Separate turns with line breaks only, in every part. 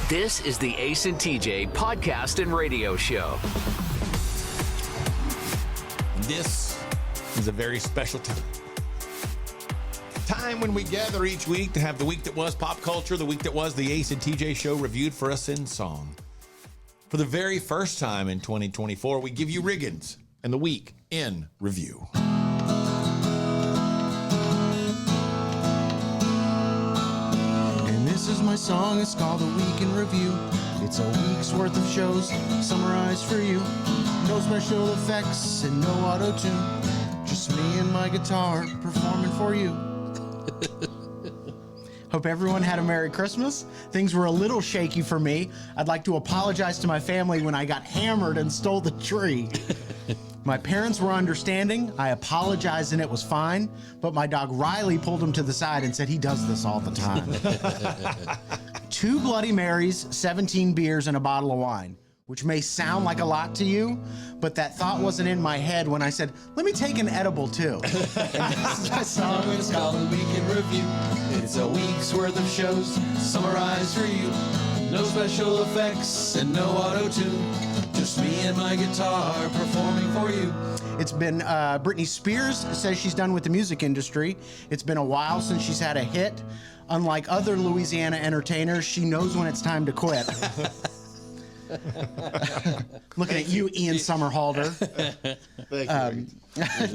This is the Ace and TJ podcast and radio show.
This is a very special time when we gather each week to have the week that was pop culture, the week that was the Ace and TJ show reviewed for us in song. For the very first time in 2024, we give you Riggins and the week in review.
And this is my song, it's called A Week in Review. It's a week's worth of shows summarized for you. No special effects and no auto-tune. Just me and my guitar performing for you. Hope everyone had a Merry Christmas. Things were a little shaky for me. I'd like to apologize to my family when I got hammered and stole the tree. My parents were understanding. I apologized and it was fine. But my dog Riley pulled him to the side and said he does this all the time. 2 Bloody Marys, 17 beers, and a bottle of wine, which may sound like a lot to you, but that thought wasn't in my head when I said, let me take an edible too. And this is my song, it's called A Week in Review. It's a week's worth of shows summarized for you. No special effects and no auto-tune. Just me and my guitar performing for you. It's been, Britney Spears says she's done with the music industry. It's been a while since she's had a hit. Unlike other Louisiana entertainers, she knows when it's time to quit. Looking at you, Ian Somerhalder.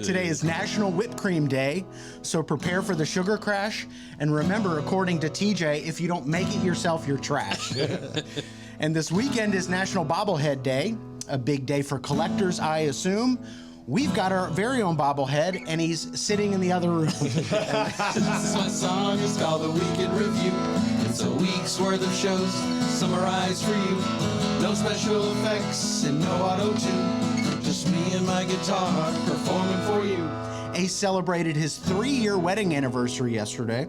Today is National Whipped Cream Day, so prepare for the sugar crash. And remember, according to TJ, if you don't make it yourself, you're trash. And this weekend is National Bobblehead Day, a big day for collectors, I assume. We've got our very own bobblehead, and he's sitting in the other room. This is my song, it's called The Week in Review. It's a week's worth of shows summarized for you. No special effects and no auto-tune. Just me and my guitar performing for you. Ace celebrated his 3-year wedding anniversary yesterday,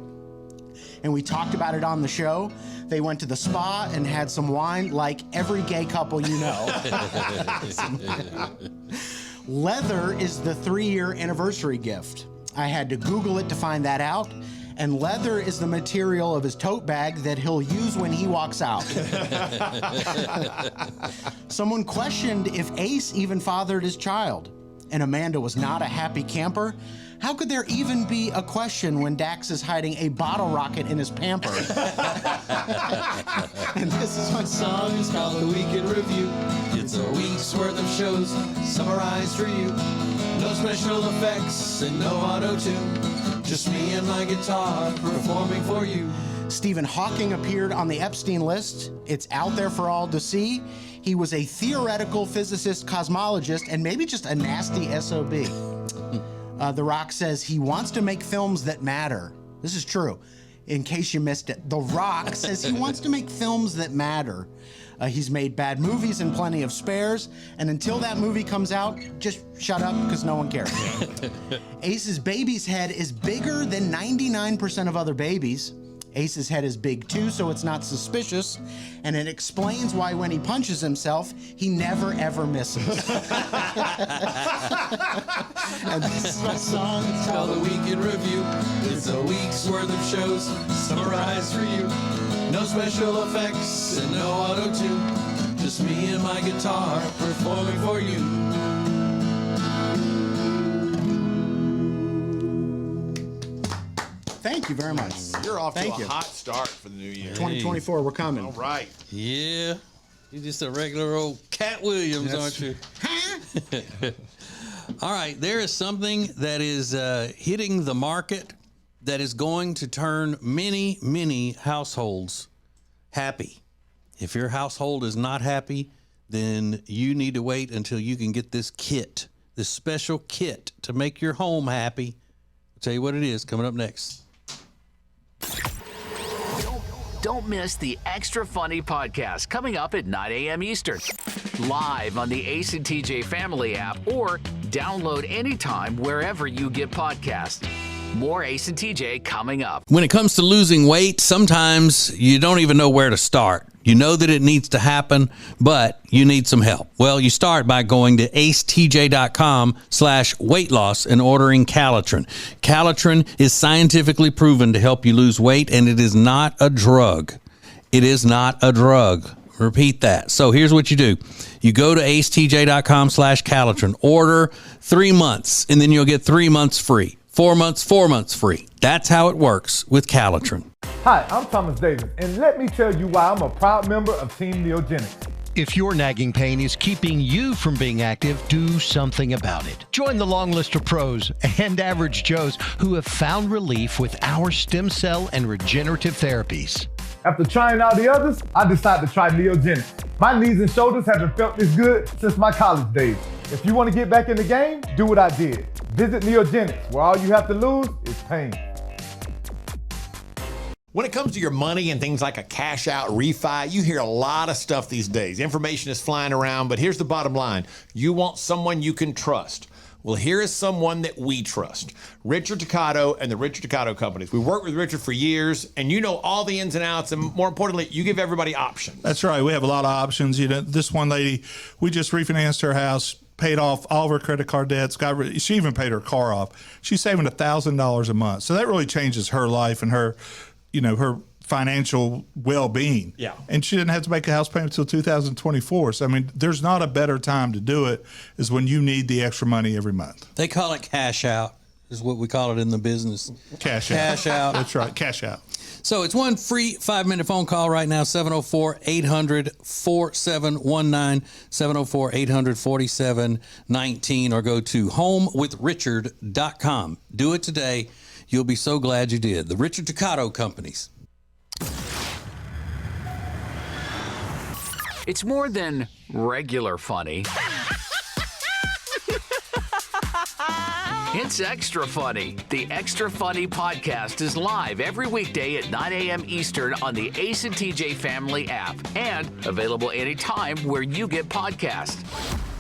and we talked about it on the show. They went to the spa and had some wine like every gay couple you know. Leather is the 3-year anniversary gift. I had to Google it to find that out. And leather is the material of his tote bag that he'll use when he walks out. Someone questioned if Ace even fathered his child. And Amanda was not a happy camper. How could there even be a question when Dax is hiding a bottle rocket in his pamper? And this is my song, it's called The Week in Review. It's a week's worth of shows summarized for you. No special effects and no auto-tune. Just me and my guitar performing for you. Stephen Hawking appeared on the Epstein list. It's out there for all to see. He was a theoretical physicist, cosmologist, and maybe just a nasty SOB. The Rock says he wants to make films that matter. This is true, in case you missed it. The Rock says he wants to make films that matter. He's made bad movies and plenty of spares, and until that movie comes out, just shut up because no one cares. Ace's baby's head is bigger than 99% of other babies. Ace's head is big too, so it's not suspicious, and it explains why when he punches himself, he never ever misses. And this is my song, it's called The Week in Review. It's a week's worth of shows summarized for you. No special effects and no auto-tune. Just me and my guitar performing for you. Thank you very much.
You're off
Thank
to a
you.
hot start for the new year.
2024, we're coming.
All right.
Yeah. You're just a regular old Cat Williams, aren't you? All right. There is something that is hitting the market that is going to turn many, many households happy. If your household is not happy, then you need to wait until you can get this kit, this special kit to make your home happy. I'll tell you what it is coming up next.
Don't miss the Extra Funny podcast coming up at 9 a.m. Eastern. Live on the Ace and TJ Family app or download anytime wherever you get podcasts. More Ace and TJ coming up.
When it comes to losing weight, sometimes you don't even know where to start. You know that it needs to happen, but you need some help. Well, you start by going to acetj.com/weight loss and ordering Calitrin. Calitrin is scientifically proven to help you lose weight, and it is not a drug. It is not a drug. Repeat that. So here's what you do. You go to acetj.com/Calitrin, order 3 months, and then you'll get 3 months free. 4 months, 4 months free. That's how it works with Calitrin.
Hi, I'm Thomas Davis, and let me tell you why I'm a proud member of Team Neogenics.
If your nagging pain is keeping you from being active, do something about it. Join the long list of pros and average Joes who have found relief with our stem cell and regenerative therapies.
After trying out the others, I decided to try Neogenics. My knees and shoulders haven't felt this good since my college days. If you want to get back in the game, do what I did. Visit Neogenics, where all you have to lose is pain.
When it comes to your money and things like a cash out refi, you hear a lot of stuff these days. Information is flying around, but here's the bottom line. You want someone you can trust. Well, here is someone that we trust. Richard Toccato and the Richard Toccato Companies. We worked with Richard for years, and you know all the ins and outs, and more importantly, you give everybody options.
That's right. We have a lot of options. You know, this one lady, we just refinanced her house, paid off all of her credit card debts. She even paid her car off. She's saving $1,000 a month. So that really changes her life and her, you know, her financial well-being.
Yeah.
And she didn't have to make a house payment until 2024. So, I mean, there's not a better time to do it is when you need the extra money every month.
They call it cash out, is what we call it in the business.
Cash out.
Cash out.
That's right. Cash out.
So it's one free 5-minute phone call right now, 704-800-4719, 704-800-4719, or go to homewithrichard.com. Do it today. You'll be so glad you did. The Richard Toccato Companies.
It's more than regular funny. It's extra funny. The Extra Funny podcast is live every weekday at 9 a.m. Eastern on the Ace and TJ Family app and available anytime where you get podcasts.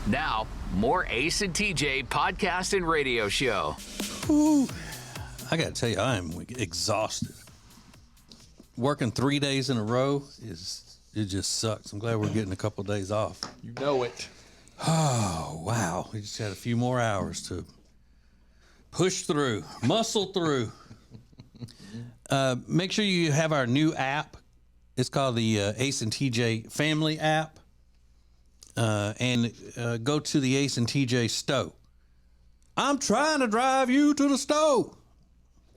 Now, more Ace and TJ podcast and radio show.
Ooh, I got to tell you, I am exhausted. Working 3 days in a row it just sucks. I'm glad we're getting a couple of days off.
You know it.
Oh, wow. We just had a few more hours to push through, muscle through. Make sure you have our new app. It's called the Ace and TJ Family app. And go to the Ace and TJ Stowe. I'm trying to drive you to the Stowe.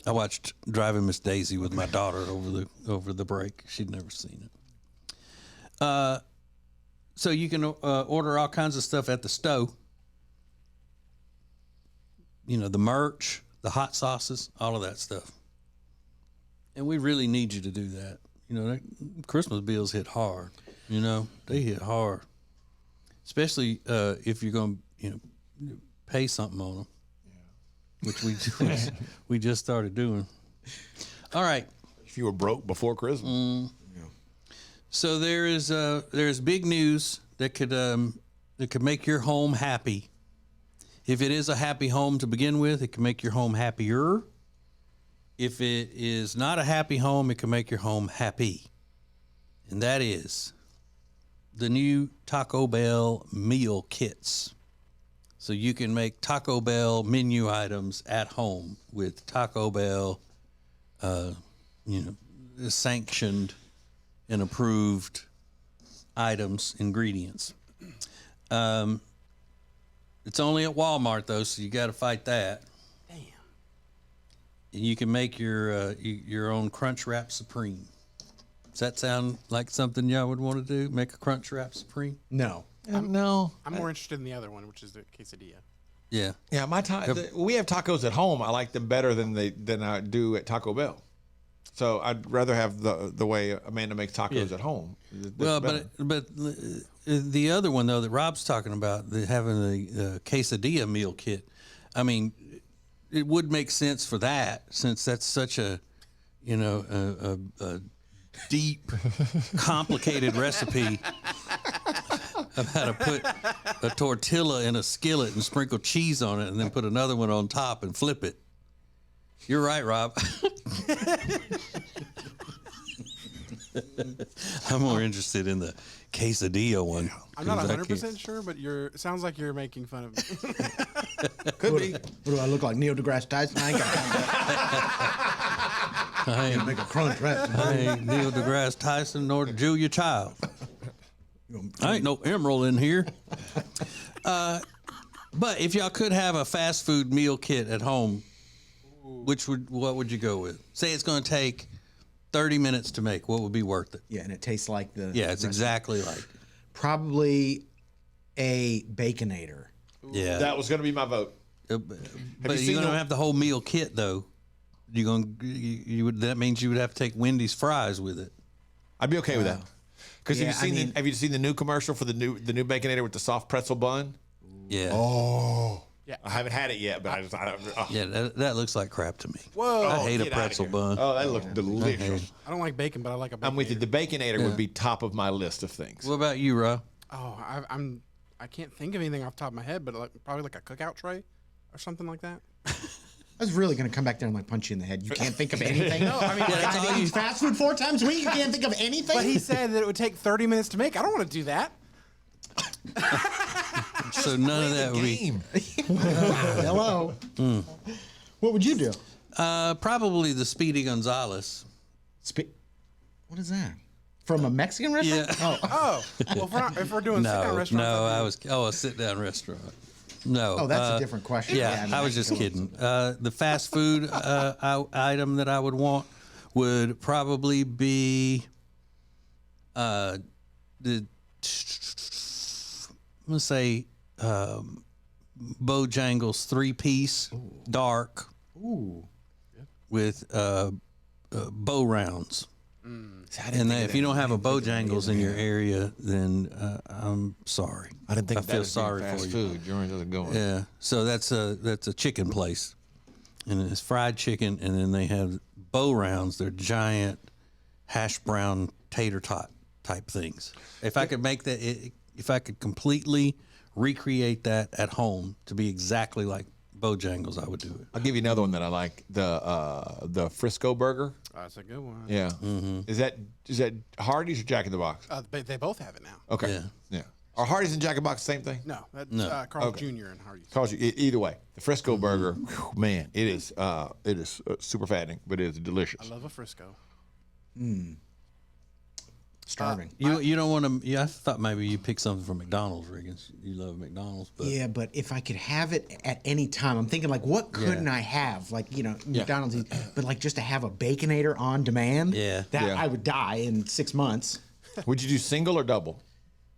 I watched Driving Miss Daisy with my daughter over the break. She'd never seen it. So you can order all kinds of stuff at the Stowe. You know, the merch, the hot sauces, all of that stuff. And we really need you to do that. You know, Christmas bills hit hard. You know, they hit hard. Especially if you're going to, pay something on them. Yeah. Which we just started doing. All right.
If you were broke before Christmas. Yeah.
So there's big news that could make your home happy. If it is a happy home to begin with, it can make your home happier. If it is not a happy home, it can make your home happy. And that is the new Taco Bell meal kits. So you can make Taco Bell menu items at home with Taco Bell, sanctioned and approved items, ingredients. It's only at Walmart though, so you got to fight that. Damn. And you can make your own Crunchwrap Supreme. Does that sound like something y'all would want to do? Make a Crunchwrap Supreme?
No.
No.
I'm more interested in the other one, which is the quesadilla.
Yeah.
Yeah, we have tacos at home. I like them better than I do at Taco Bell. So I'd rather have the way Amanda makes tacos at home.
Well, but the other one though that Rob's talking about, having the quesadilla meal kit, I mean, it would make sense for that since that's such a deep, complicated recipe of how to put a tortilla in a skillet and sprinkle cheese on it and then put another one on top and flip it. You're right, Rob. I'm more interested in the quesadilla one.
I'm not 100% sure, but it sounds like you're making fun of me.
Could be.
What do I look like, Neil deGrasse Tyson? I ain't got time for that.
ain't
Make a crunch, right?
I ain't Neil deGrasse Tyson nor Julia Child. I ain't no Emerald in here. But if y'all could have a fast food meal kit at home, what would you go with? Say it's going to take 30 minutes to make. What would be worth it?
Yeah, and it tastes like the.
Yeah, it's exactly like.
Probably a Baconator.
Yeah.
That was going to be my vote.
But
seen
you're going to
the-
have the whole meal kit, though. That means you would have to take Wendy's fries with it.
I'd be okay with that. Because
Yeah,
have you seen the new commercial for the new Baconator with the soft pretzel bun?
Yeah.
Oh. Yeah. I haven't had it yet, but
Yeah, that looks like crap to me.
Whoa.
I hate a
get outta
pretzel
here.
bun.
Oh, that looks delicious.
I don't like bacon, but I like a bacon.
I'm with you. The Baconator would be top of my list of things.
What about you, Rob?
Oh, I can't think of anything off the top of my head, but probably like a cookout tray or something like that.
I was really going to come back there and punch you in the head. You can't think of anything?
No, I mean,
The guy that eats fast food 4 times a week, you can't think of anything?
but he said that it would take 30 minutes to make. I don't want to do that.
So none of that would be.
Game.
Hello. What would you do?
Probably the Speedy Gonzales.
What is that? From a Mexican restaurant?
Yeah.
Oh, well, if we're doing sit-down restaurants,
a sit-down restaurant. No.
Oh, that's a different question.
Yeah, I was just kidding. The fast food item that I would want would probably be I'm gonna say Bojangles 3-piece dark with bow rounds. And if you don't have a Bojangles in your area, then I'm sorry.
I didn't think
I
of that
feel
as being
sorry
fast
for you.
food. Yours doesn't go.
Yeah, so that's a chicken place, and it's fried chicken, and then they have bow rounds. They're giant hash brown tater tot type things. If I could make that, if I could completely recreate that at home to be exactly like Bojangles, I would do it.
I'll give you another one that I like. The Frisco burger.
that's a good one.
Yeah. Is that Hardee's or Jack in the Box?
They both have it now.
Okay. Yeah. Are Hardee's and Jack in the Box the same thing?
No, that's Carl Jr. and Hardee's.
Calls you either way. The Frisco burger, whew, man, it is super fattening, but it is delicious.
I love a Frisco.
Starving.
You don't want to. Yeah, I thought maybe you pick something from McDonald's, Riggins. You love McDonald's, but
Yeah, but if I could have it at any time, I'm thinking like, what couldn't I have? Like, McDonald's, but like just to have a Baconator on demand.
Yeah.
I would die in 6 months.
Would you do single or double?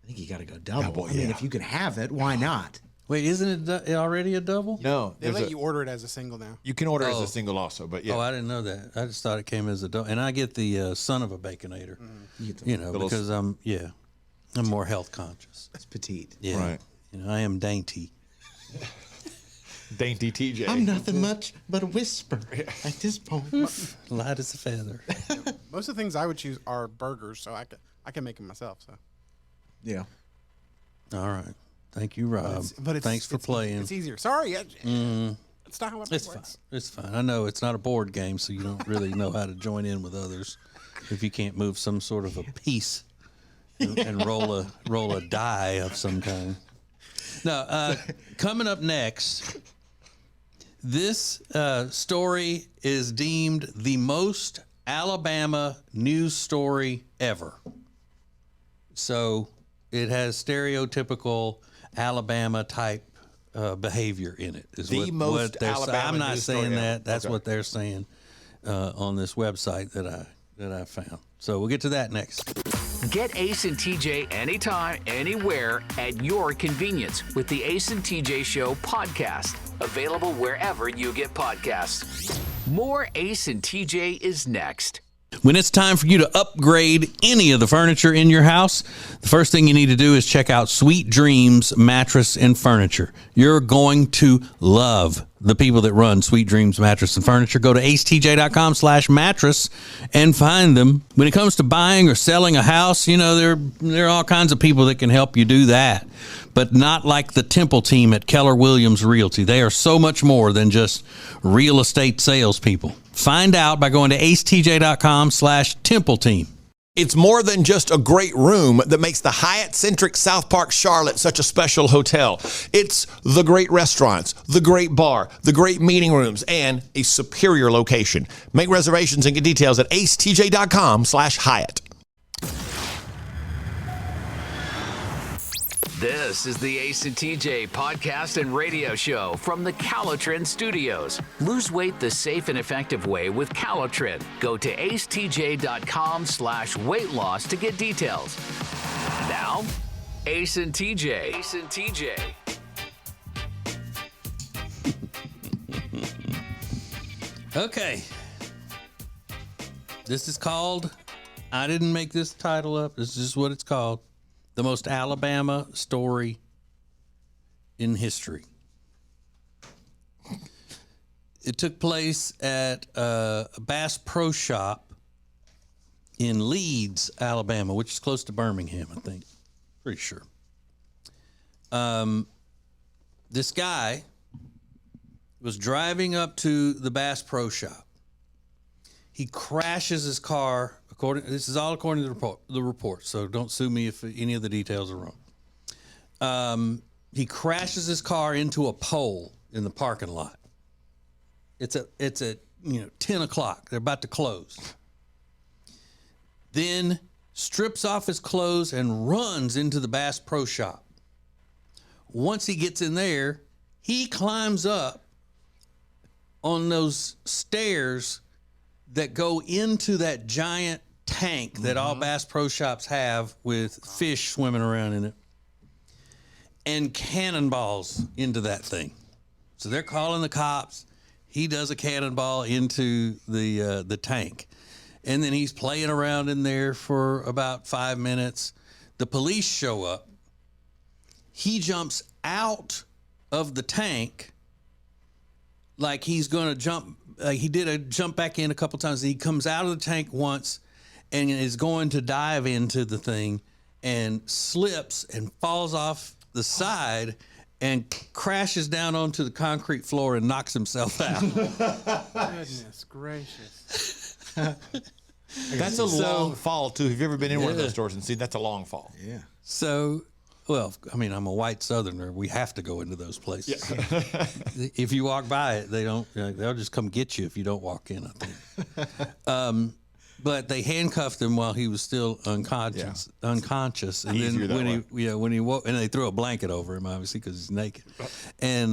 I think you got to go double.
Double,
I mean,
yeah.
if you can have it, why not?
wait, isn't it already a double?
No.
They let you order it as a single now.
You can order as a single also, but yeah.
Oh, I didn't know that. I just thought it came as a double. And I get the son of a Baconator, because I'm more health conscious.
It's petite.
Yeah,
Right.
I am dainty.
Dainty TJ.
I'm nothing much but a whisper at this point.
Light as a feather.
Most of the things I would choose are burgers, so I can make them myself. So,
Yeah.
All right. Thank you, Rob. Thanks for playing.
It's easier. Sorry, it's not how it
It's fine.
works.
It's fine. I know it's not a board game, so you don't really know how to join in with others if you can't move some sort of a piece and roll a die of some kind. Now, coming up next, this story is deemed the most Alabama news story ever. So it has stereotypical Alabama type behavior in it. Is
The most
they're
Alabama
I'm not
news
saying
story
that.
ever.
That's
Okay.
what they're saying on this website that I found. So we'll get to that next.
Get Ace and TJ anytime, anywhere, at your convenience with the Ace and TJ Show podcast. Available wherever you get podcasts. More Ace and TJ is next.
When it's time for you to upgrade any of the furniture in your house, the first thing you need to do is check out Sweet Dreams Mattress and Furniture. You're going to love the people that run Sweet Dreams Mattress and Furniture. Go to acetj.com/mattress and find them. When it comes to buying or selling a house, there are all kinds of people that can help you do that, but not like the Temple team at Keller Williams Realty. They are so much more than just real estate salespeople. Find out by going to acetj.com/Temple team.
It's more than just a great room that makes the Hyatt-centric South Park Charlotte such a special hotel. It's the great restaurants, the great bar, the great meeting rooms, and a superior location. Make reservations and get details at acetj.com/Hyatt.
This is the Ace and TJ podcast and radio show from the Calotren Studios. Lose weight the safe and effective way with Calotren. Go to acetj.com/weight loss to get details. Now, Ace and TJ. Ace and TJ.
Okay. This is called, I didn't make this title up. This is what it's called. The most Alabama story in history. It took place at a Bass Pro Shop in Leeds, Alabama, which is close to Birmingham, I think. Pretty sure. This guy was driving up to the Bass Pro Shop. He crashes his car. This is all according to the report, so don't sue me if any of the details are wrong. He crashes his car into a pole in the parking lot. It's at 10 o'clock. They're about to close. Then strips off his clothes and runs into the Bass Pro Shop. Once he gets in there, he climbs up on those stairs that go into that giant tank that all Bass Pro Shops have with fish swimming around in it, and cannonballs into that thing. So they're calling the cops. He does a cannonball into the tank, and then he's playing around in there for about 5 minutes. The police show up. He jumps out of the tank like he's going to jump. He did a jump back in a couple times. He comes out of the tank once and is going to dive into the thing and slips and falls off the side and crashes down onto the concrete floor and knocks himself out.
Goodness gracious.
That's a long fall, too. Have you ever been in one of those stores and seen that's a long fall?
Yeah.
So, well, I mean, I'm a white Southerner. We have to go into those places. Yeah. If you walk by it, they'll just come get you if you don't walk in, I think. But they handcuffed him while he was still unconscious. And then when he woke, and they threw a blanket over him, obviously, because he's naked. And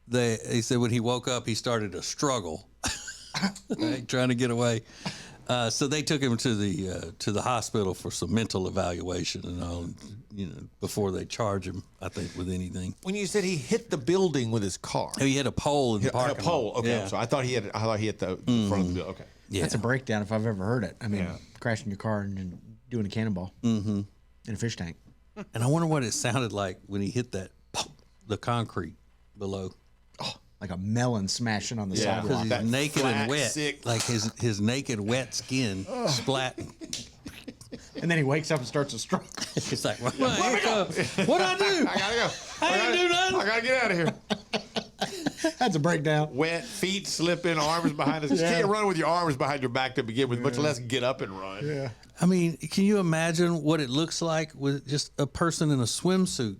they said when he woke up, he started to struggle, trying to get away. So they took him to the hospital for some mental evaluation and all, before they charge him, I think, with anything.
When you said he hit the building with his car,
he hit a pole in the parking lot.
A pole. Okay, yeah. So I thought he hit the front of the building. Okay,
yeah. That's a breakdown if I've ever heard it. I mean, crashing your car and doing a cannonball in a fish tank.
And I wonder what it sounded like when he hit the concrete below.
Oh, like a melon smashing on the sidewalk.
Because he's naked and wet,
sick.
like his naked, wet skin splatting.
And then he wakes up and starts to struggle.
He's like, what I do?
I gotta go.
I didn't do nothing.
I gotta get out of here.
That's a breakdown.
Wet, feet slipping, arms behind us. You can't run with your arms behind your back to begin with, much less get up and run.
Yeah.
I mean, can you imagine what it looks like with just a person in a swimsuit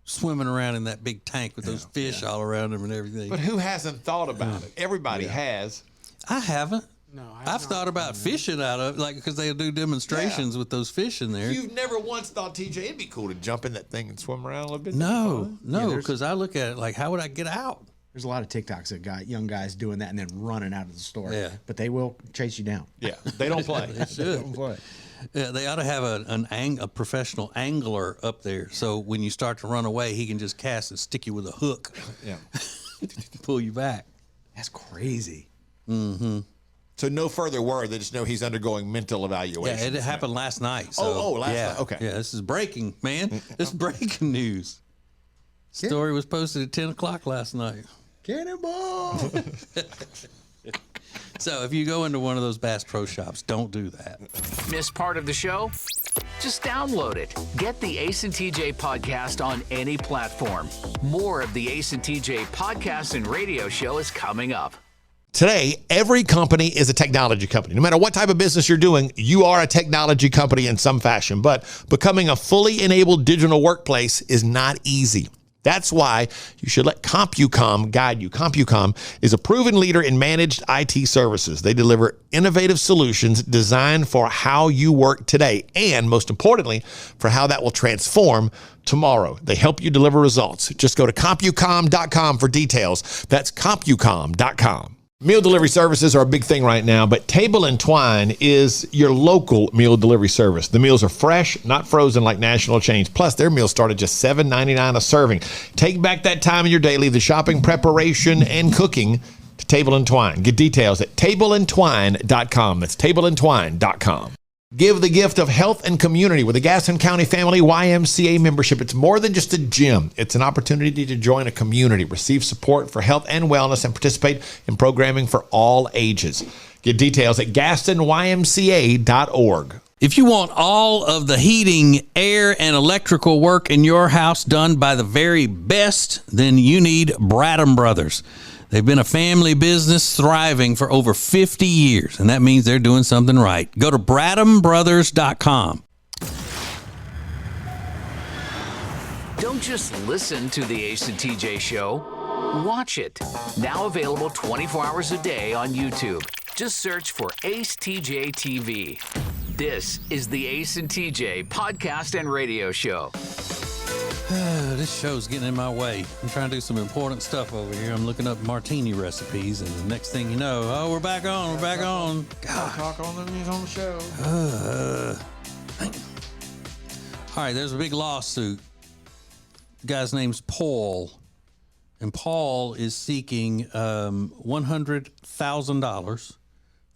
swimming around in that big tank with those fish all around him and everything?
But who hasn't thought about it? Everybody has.
I haven't.
No,
I've thought about fishing out of it, because they do demonstrations with those fish in there.
You've never once thought, TJ, it'd be cool to jump in that thing and swim around a little bit?
No, because I look at it like, how would I get out?
There's a lot of TikToks that got young guys doing that and then running out of the store.
Yeah.
But they will chase you down.
Yeah, they don't play.
They should.
They don't play.
Yeah, they ought to have a professional angler up there, so when you start to run away, he can just cast and stick you with a hook.
Yeah,
pull you back.
That's crazy.
Mm-hmm.
So no further word. They just know he's undergoing mental evaluation.
Yeah, it happened last night. So,
last night. Okay.
Yeah, this is breaking, man. This is breaking news. Story was posted at 10 o'clock last night.
Cannonball!
So if you go into one of those Bass Pro Shops, don't do that.
Missed part of the show? Just download it. Get the Ace and TJ podcast on any platform. More of the Ace and TJ podcast and radio show is coming up.
Today, every company is a technology company. No matter what type of business you're doing, you are a technology company in some fashion. But becoming a fully enabled digital workplace is not easy. That's why you should let CompuCom guide you. CompuCom is a proven leader in managed IT services. They deliver innovative solutions designed for how you work today and, most importantly, for how that will transform tomorrow. They help you deliver results. Just go to CompuCom.com for details. That's CompuCom.com. Meal delivery services are a big thing right now, but Table and Twine is your local meal delivery service. The meals are fresh, not frozen like national chains. Plus, their meals start at just $7.99 a serving. Take back that time in your day, leave the shopping, preparation, and cooking to Table and Twine. Get details at tableandtwine.com. That's tableandtwine.com. Give the gift of health and community with the Gaston County Family YMCA membership. It's more than just a gym. It's an opportunity to join a community, receive support for health and wellness, and participate in programming for all ages. Get details at GastonYMCA.org.
If you want all of the heating, air, and electrical work in your house done by the very best, then you need Bradham Brothers. They've been a family business thriving for over 50 years, and that means they're doing something right. Go to BradhamBrothers.com.
Don't just listen to the Ace and TJ Show. Watch it. Now available 24 hours a day on YouTube. Just search for Ace TJ TV. This is the Ace and TJ podcast and radio show.
This show's getting in my way. I'm trying to do some important stuff over here. I'm looking up martini recipes, and the next thing you know, oh, we're back on. We're back on. God.
Talk on the show.
All right, there's a big lawsuit. The guy's name's Paul, and Paul is seeking $100,000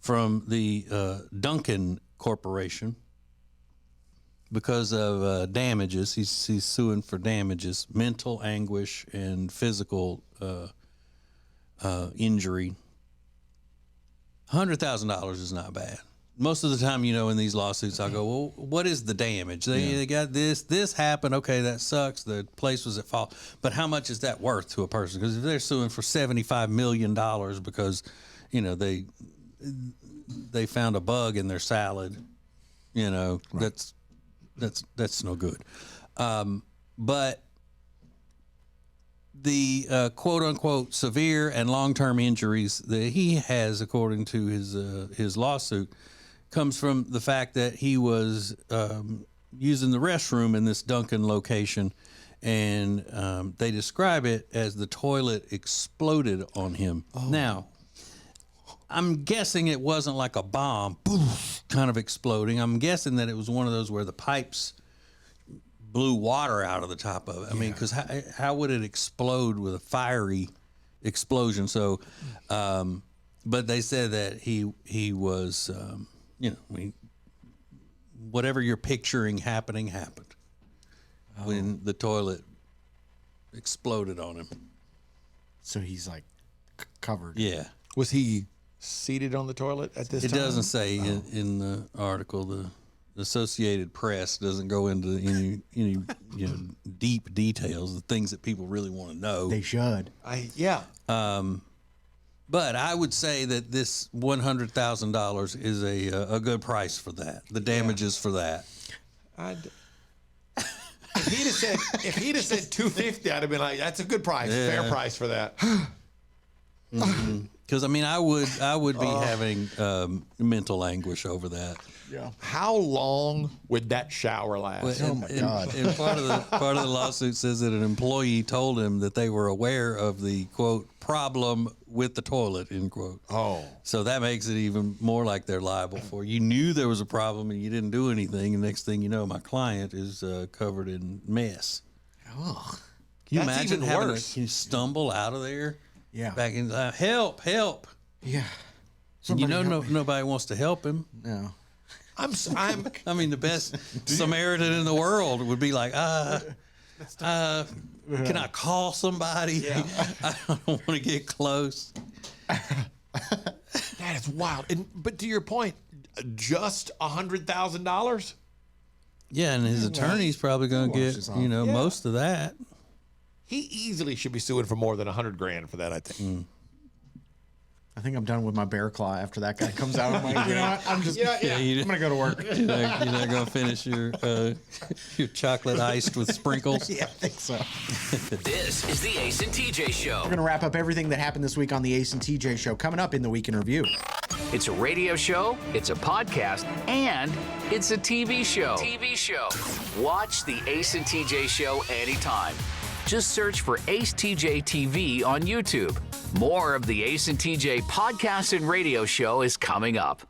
from the Duncan Corporation because of damages. He's suing for damages, mental anguish and physical injury. $100,000 is not bad. Most of the time, in these lawsuits, I go, well, what is the damage? They got this happened. Okay, that sucks. The place was at fault. But how much is that worth to a person? Because if they're suing for $75 million because, they found a bug in their salad, right. That's no good. But the quote unquote severe and long-term injuries that he has, according to his lawsuit, comes from the fact that he was using the restroom in this Dunkin' location, and they describe it as the toilet exploded on him. Oh. Now, I'm guessing it wasn't like a bomb, poof, kind of exploding. I'm guessing that it was one of those where the pipes blew water out of the top of it. I mean, because how would it explode with a fiery explosion? So, but they said that he was, whatever you're picturing happened when the toilet exploded on him.
So he's like covered.
Yeah.
Was he seated on the toilet at this time?
It doesn't say in the article. The Associated Press doesn't go into any deep details, the things that people really want to know.
They should.
But I would say that this $100,000 is a good price for that. The damages for that.
If he'd have said $250, I'd have been like, that's a good price, fair price for that.
Because I would be having mental anguish over that.
Yeah. How long would that shower last?
Well, my God! And part of the lawsuit says that an employee told him that they were aware of the quote problem with the toilet, end quote.
Oh,
so that makes it even more like they're liable for. You knew there was a problem and you didn't do anything, and next thing you know, my client is covered in mess.
Oh,
can you imagine having to stumble out of there?
Yeah.
Back in help.
Yeah.
Nobody wants to help him.
No.
I mean, the best Samaritan in the world would be like, can I call somebody? Yeah. I don't want to get close.
That is wild. But to your point, just $100,000?
Yeah, and his attorney's probably going to get, most of that.
He easily should be suing for more than $100,000 for that, I think.
I think I'm done with my bear claw after that guy comes out. I'm like, you know what? I'm just,
you
I'm gonna go to work.
You're not gonna finish your chocolate iced with sprinkles.
Yeah, I think so.
This is the Ace and TJ Show.
We're gonna wrap up everything that happened this week on the Ace and TJ Show coming up in the Week in Review.
It's a radio show, it's a podcast, and it's a TV show. Watch the Ace and TJ Show anytime. Just search for Ace TJ TV on YouTube. More of the Ace and TJ podcast and radio show is coming up.